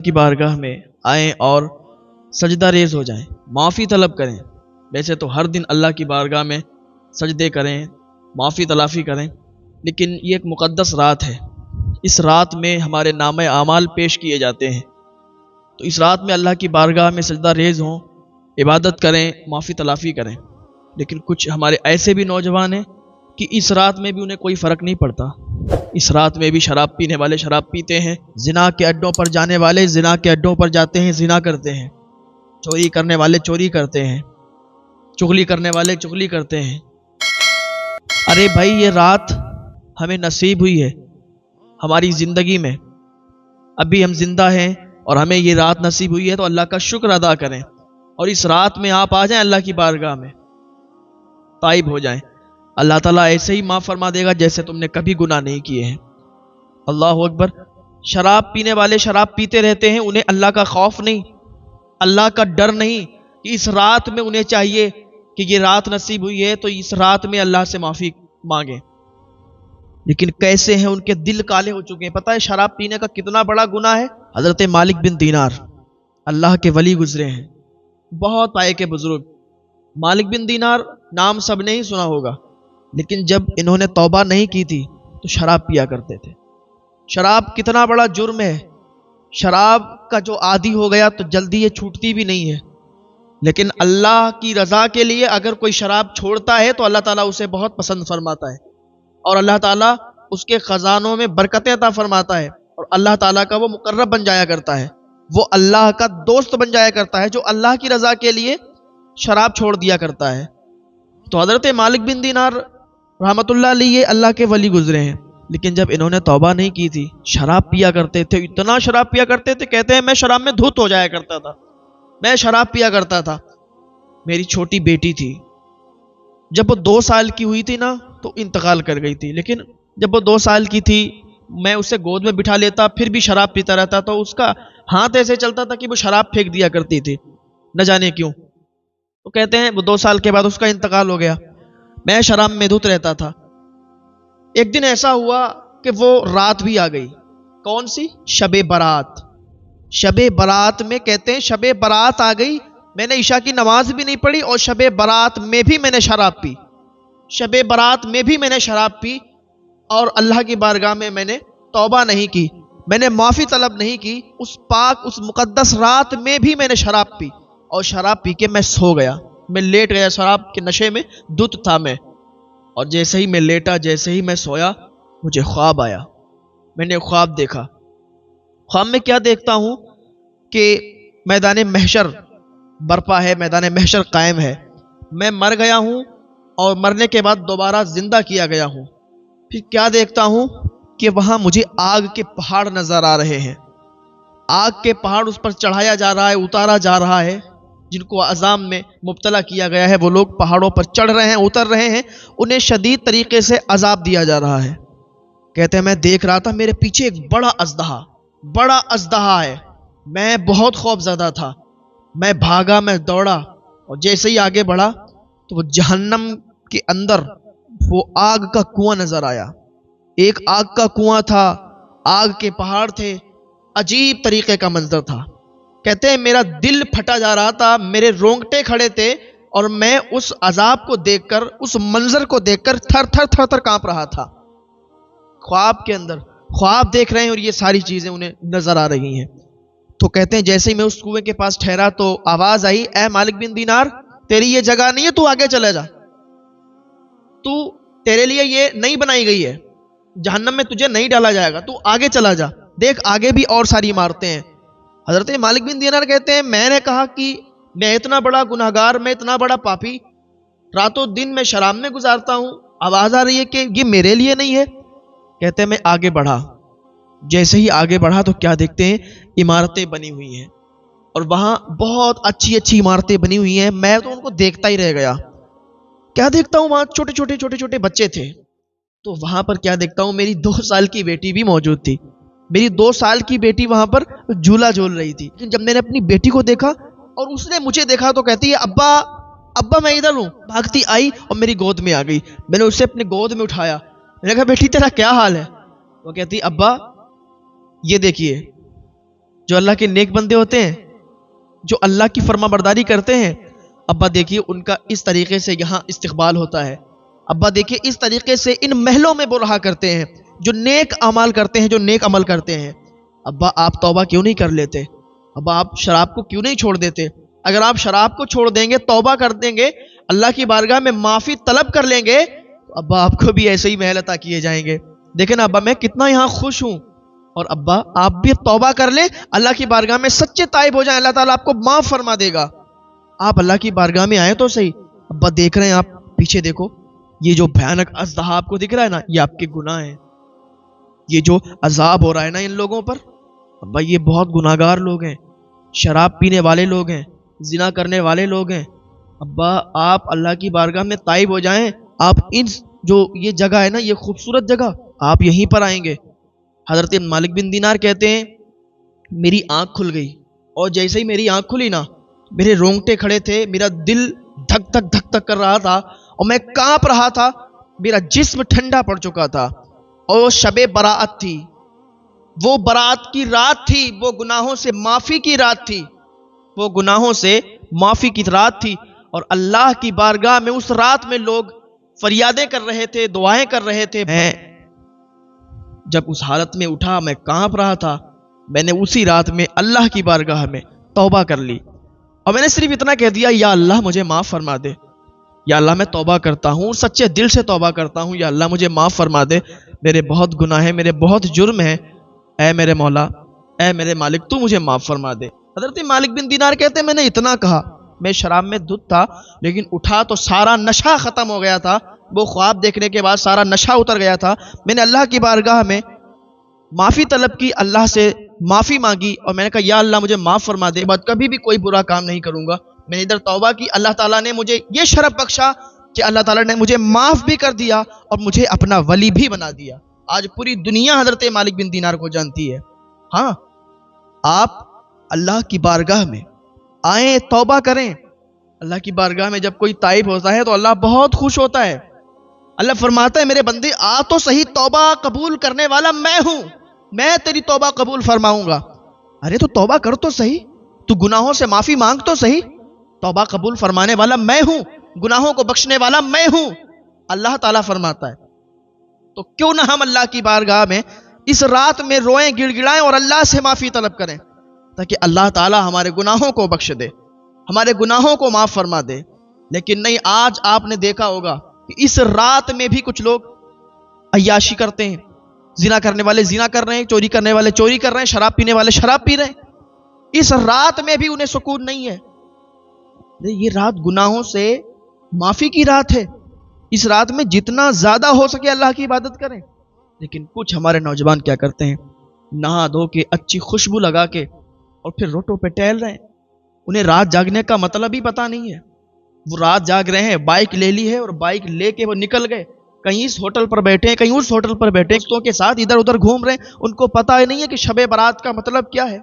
کی بارگاہ میں آئیں اور سجدہ ریز ہو جائیں، معافی طلب کریں۔ ویسے تو ہر دن اللہ کی بارگاہ میں سجدے کریں، معافی تلافی کریں، لیکن یہ ایک مقدس رات ہے۔ اس رات میں ہمارے نامہ اعمال پیش کیے جاتے ہیں، تو اس رات میں اللہ کی بارگاہ میں سجدہ ریز ہوں، عبادت کریں، معافی تلافی کریں۔ لیکن کچھ ہمارے ایسے بھی نوجوان ہیں کہ اس رات میں بھی انہیں کوئی فرق نہیں پڑتا۔ اس رات میں بھی شراب پینے والے شراب پیتے ہیں، زنا کے اڈوں پر جانے والے زنا کے اڈوں پر جاتے ہیں، زنا کرتے ہیں، چوری کرنے والے چوری کرتے ہیں، چغلی کرنے والے چغلی کرتے ہیں۔ ارے بھائی، یہ رات ہمیں نصیب ہوئی ہے ہماری زندگی میں، ابھی ہم زندہ ہیں اور ہمیں یہ رات نصیب ہوئی ہے، تو اللہ کا شکر ادا کریں اور اس رات میں آپ آ جائیں اللہ کی بارگاہ میں، تائب ہو جائیں۔ اللہ تعالیٰ ایسے ہی معاف فرما دے گا جیسے تم نے کبھی گناہ نہیں کیے ہیں۔ اللہ اکبر۔ شراب پینے والے شراب پیتے رہتے ہیں، انہیں اللہ کا خوف نہیں، اللہ کا ڈر نہیں کہ اس رات میں انہیں چاہیے کہ یہ رات نصیب ہوئی ہے تو اس رات میں اللہ سے معافی مانگیں۔ لیکن کیسے ہیں ان کے دل کالے ہو چکے ہیں۔ پتہ ہے شراب پینے کا کتنا بڑا گناہ ہے؟ حضرت مالک بن دینار اللہ کے ولی گزرے ہیں، بہت پائے کے بزرگ۔ مالک بن دینار نام سب نے ہی سنا ہوگا، لیکن جب انہوں نے توبہ نہیں کی تھی تو شراب پیا کرتے تھے۔ شراب کتنا بڑا جرم ہے، شراب کا جو عادی ہو گیا تو جلدی یہ چھوٹتی بھی نہیں ہے، لیکن اللہ کی رضا کے لیے اگر کوئی شراب چھوڑتا ہے تو اللہ تعالیٰ اسے بہت پسند فرماتا ہے، اور اللہ تعالیٰ اس کے خزانوں میں برکتیں عطا فرماتا ہے، اور اللہ تعالیٰ کا وہ مقرب بن جایا کرتا ہے، وہ اللہ کا دوست بن جایا کرتا ہے جو اللہ کی رضا کے لیے شراب چھوڑ دیا کرتا ہے۔ تو حضرت مالک بن دینار رحمت اللہ علیہ اللہ کے ولی گزرے ہیں، لیکن جب انہوں نے توبہ نہیں کی تھی شراب پیا کرتے تھے، اتنا شراب پیا کرتے تھے، کہتے ہیں میں شراب میں دھت ہو جایا کرتا تھا، میں شراب پیا کرتا تھا۔ میری چھوٹی بیٹی تھی، جب وہ 2 سال کی ہوئی تھی نا تو انتقال کر گئی تھی، لیکن جب وہ 2 سال کی تھی میں اسے گود میں بٹھا لیتا، پھر بھی شراب پیتا رہتا، تو اس کا ہاتھ ایسے چلتا تھا کہ وہ شراب پھینک دیا کرتی تھی، نہ جانے کیوں۔ تو کہتے ہیں وہ 2 سال کے بعد اس کا انتقال ہو گیا، میں شراب میں دھت رہتا تھا۔ ایک دن ایسا ہوا کہ وہ رات بھی آ گئی، کون سی؟ شب برات۔ شب برات میں کہتے ہیں شب برات آ گئی، میں نے عشاء کی نماز بھی نہیں پڑھی اور شب برات میں بھی میں نے شراب پی، شب برات میں بھی میں نے شراب پی، اور اللہ کی بارگاہ میں نے توبہ نہیں کی، میں نے معافی طلب نہیں کی، اس پاک اس مقدس رات میں بھی میں نے شراب پی، اور شراب پی کے میں سو گیا، میں لیٹ گیا، شراب کے نشے میں دھت تھا میں، اور جیسے ہی میں لیٹا، جیسے ہی میں سویا، مجھے خواب آیا، میں نے خواب دیکھا۔ خواب میں کیا دیکھتا ہوں کہ میدان محشر برپا ہے، میدان محشر قائم ہے، میں مر گیا ہوں اور مرنے کے بعد دوبارہ زندہ کیا گیا ہوں۔ پھر کیا دیکھتا ہوں کہ وہاں مجھے آگ کے پہاڑ نظر آ رہے ہیں، آگ کے پہاڑ اس پر چڑھایا جا رہا ہے، اتارا جا رہا ہے، جن کو عذاب میں مبتلا کیا گیا ہے وہ لوگ پہاڑوں پر چڑھ رہے ہیں، اتر رہے ہیں، انہیں شدید طریقے سے عذاب دیا جا رہا ہے۔ کہتے ہیں میں دیکھ رہا تھا، میرے پیچھے ایک بڑا اژدہا ہے، میں بہت خوف زدہ تھا، میں بھاگا، میں دوڑا، اور جیسے ہی آگے بڑھا تو وہ جہنم کے اندر وہ آگ کا کنواں نظر آیا، ایک آگ کا کنواں تھا، آگ کے پہاڑ تھے، عجیب طریقے کا منظر تھا۔ کہتے ہیں میرا دل پھٹا جا رہا تھا، میرے رونگٹے کھڑے تھے، اور میں اس عذاب کو دیکھ کر، اس منظر کو دیکھ کر تھر تھر کانپ رہا تھا۔ خواب کے اندر خواب دیکھ رہے ہیں اور یہ ساری چیزیں انہیں نظر آ رہی ہیں۔ تو کہتے ہیں جیسے ہی میں اس کنویں کے پاس ٹھہرا تو آواز آئی، اے مالک بن دینار، تیری یہ جگہ نہیں ہے، تو آگے چلے جا، تو تیرے لیے یہ نہیں بنائی گئی ہے، جہنم میں تجھے نہیں ڈالا جائے گا، تو آگے چلا جا، دیکھ آگے بھی اور ساری عمارتیں ہیں۔ حضرت مالک بن دینار کہتے ہیں میں نے کہا کہ میں اتنا بڑا گناہگار، میں اتنا بڑا پاپی، راتوں دن میں شراب میں گزارتا ہوں، آواز آ رہی ہے کہ یہ میرے لیے نہیں ہے۔ کہتے ہیں میں آگے بڑھا، جیسے ہی آگے بڑھا تو کیا دیکھتے ہیں، عمارتیں بنی ہوئی ہیں، اور وہاں بہت اچھی عمارتیں بنی ہوئی ہیں، میں تو ان کو دیکھتا ہی رہ گیا۔ کیا دیکھتا ہوں وہاں چھوٹے بچے تھے، تو وہاں پر کیا دیکھتا ہوں، میری 2 سال کی بیٹی بھی موجود تھی، میری 2 سال کی بیٹی وہاں پر جھولا جھول رہی تھی۔ لیکن جب میں نے اپنی بیٹی کو دیکھا اور اس نے مجھے دیکھا تو کہتی ہے ابا میں ادھر ہوں، بھاگتی آئی اور میری گود میں آ گئی، میں نے اسے اپنے گود میں اٹھایا، میں نے کہا بیٹی تیرا کیا حال ہے؟ وہ کہتی ابا یہ دیکھیے جو اللہ کے نیک بندے ہوتے ہیں، جو اللہ کی فرما برداری کرتے ہیں، ابا دیکھیے ان کا اس طریقے سے یہاں استقبال ہوتا ہے۔ ابا دیکھیے اس طریقے سے ان محلوں میں وہ رہا کرتے ہیں جو نیک اعمال کرتے ہیں، جو نیک عمل کرتے ہیں۔ ابا آپ توبہ کیوں نہیں کر لیتے؟ ابا آپ شراب کو کیوں نہیں چھوڑ دیتے؟ اگر آپ شراب کو چھوڑ دیں گے، توبہ کر دیں گے، اللہ کی بارگاہ میں معافی طلب کر لیں گے، تو ابا آپ کو بھی ایسے ہی محل عطا کیے جائیں گے۔ دیکھیں نا ابا، میں کتنا یہاں خوش ہوں، اور ابا آپ بھی توبہ کر لیں، اللہ کی بارگاہ میں سچے تائب ہو جائیں، اللہ تعالیٰ آپ کو معاف فرما دے گا۔ آپ اللہ کی بارگاہ میں آئے تو صحیح۔ ابا دیکھ رہے ہیں آپ، پیچھے دیکھو، یہ جو بھیانک اژدہا آپ کو دکھ رہا ہے نا، یہ آپ کے گناہ ہیں۔ یہ جو عذاب ہو رہا ہے نا ان لوگوں پر، ابا یہ بہت گناہگار لوگ ہیں، شراب پینے والے لوگ ہیں، زنا کرنے والے لوگ ہیں۔ ابا آپ اللہ کی بارگاہ میں تائب ہو جائیں، آپ ان جو یہ جگہ ہے نا، یہ خوبصورت جگہ، آپ یہیں پر آئیں گے۔ حضرت مالک بن دینار کہتے ہیں میری آنکھ کھل گئی، اور جیسے ہی میری آنکھ کھلی نا، میرے رونگٹے کھڑے تھے، میرا دل دھک دھک دھک دھک کر رہا تھا، اور میں کانپ رہا تھا، میرا جسم ٹھنڈا پڑ چکا تھا، اور شب براعت تھی، وہ براعت کی رات تھی، وہ گناہوں سے معافی کی رات تھی، وہ گناہوں سے معافی کی رات تھی، اور اللہ کی بارگاہ میں اس رات میں لوگ فریادیں کر رہے تھے، دعائیں کر رہے تھے۔ میں جب اس حالت میں اٹھا، میں کانپ رہا تھا، میں نے اسی رات میں اللہ کی بارگاہ میں توبہ کر لی، اور میں نے صرف اتنا کہہ دیا، یا اللہ مجھے معاف فرما دے، یا اللہ میں توبہ کرتا ہوں، سچے دل سے توبہ کرتا ہوں، یا اللہ مجھے معاف فرما دے، میرے بہت گناہ ہیں، میرے بہت جرم ہیں، اے میرے مولا، اے میرے مالک، تو مجھے معاف فرما دے۔ حضرت مالک بن دینار کہتے ہیں میں نے اتنا کہا، میں شراب میں دھت تھا، لیکن اٹھا تو سارا نشہ ختم ہو گیا تھا، وہ خواب دیکھنے کے بعد سارا نشہ اتر گیا تھا۔ میں نے اللہ کی بارگاہ میں معافی طلب کی، اللہ سے معافی مانگی، اور میں نے کہا یا اللہ مجھے معاف فرما دے، بعد کبھی بھی کوئی برا کام نہیں کروں گا۔ میں نے ادھر توبہ کی، اللہ تعالیٰ نے مجھے یہ شرف بخشا کہ اللہ تعالیٰ نے مجھے معاف بھی کر دیا اور مجھے اپنا ولی بھی بنا دیا۔ آج پوری دنیا حضرت مالک بن دینار کو جانتی ہے۔ ہاں، آپ اللہ کی بارگاہ میں آئیں، توبہ کریں۔ اللہ کی بارگاہ میں جب کوئی تائب ہوتا ہے تو اللہ بہت خوش ہوتا ہے۔ اللہ فرماتا ہے میرے بندے آ تو صحیح، توبہ قبول کرنے والا میں ہوں، میں تیری توبہ قبول فرماؤں گا۔ ارے تو توبہ کر تو صحیح، تو گناہوں سے معافی مانگ تو صحیح، توبہ قبول فرمانے والا میں ہوں، گناہوں کو بخشنے والا میں ہوں، اللہ تعالیٰ فرماتا ہے۔ تو کیوں نہ ہم اللہ کی بارگاہ میں اس رات میں روئیں، گڑ گڑائیں اور اللہ سے معافی طلب کریں، تاکہ اللہ تعالیٰ ہمارے گناہوں کو بخش دے، ہمارے گناہوں کو معاف فرما دے۔ لیکن نہیں، آج آپ نے دیکھا ہوگا کہ اس رات میں بھی کچھ لوگ عیاشی کرتے ہیں، زنا کرنے والے زنا کر رہے ہیں، چوری کرنے والے چوری کر رہے ہیں، شراب پینے والے شراب پی رہے ہیں۔ اس رات میں بھی انہیں سکون نہیں ہے۔ یہ رات گناہوں سے معافی کی رات ہے، اس رات میں جتنا زیادہ ہو سکے اللہ کی عبادت کریں۔ لیکن کچھ ہمارے نوجوان کیا کرتے ہیں، نہا دھو کے اچھی خوشبو لگا کے اور پھر روٹوں پہ ٹہل رہے ہیں، انہیں رات جاگنے کا مطلب ہی پتہ نہیں ہے۔ وہ رات جاگ رہے ہیں، بائک لے لی ہے اور بائک لے کے وہ نکل گئے، کہیں اس ہوٹل پر بیٹھے ہیں، کہیں اس ہوٹل پر بیٹھے ہیں، دوستوں کے ساتھ ادھر ادھر گھوم رہے ہیں، ان کو پتہ ہی نہیں ہے کہ شب برات کا مطلب کیا ہے۔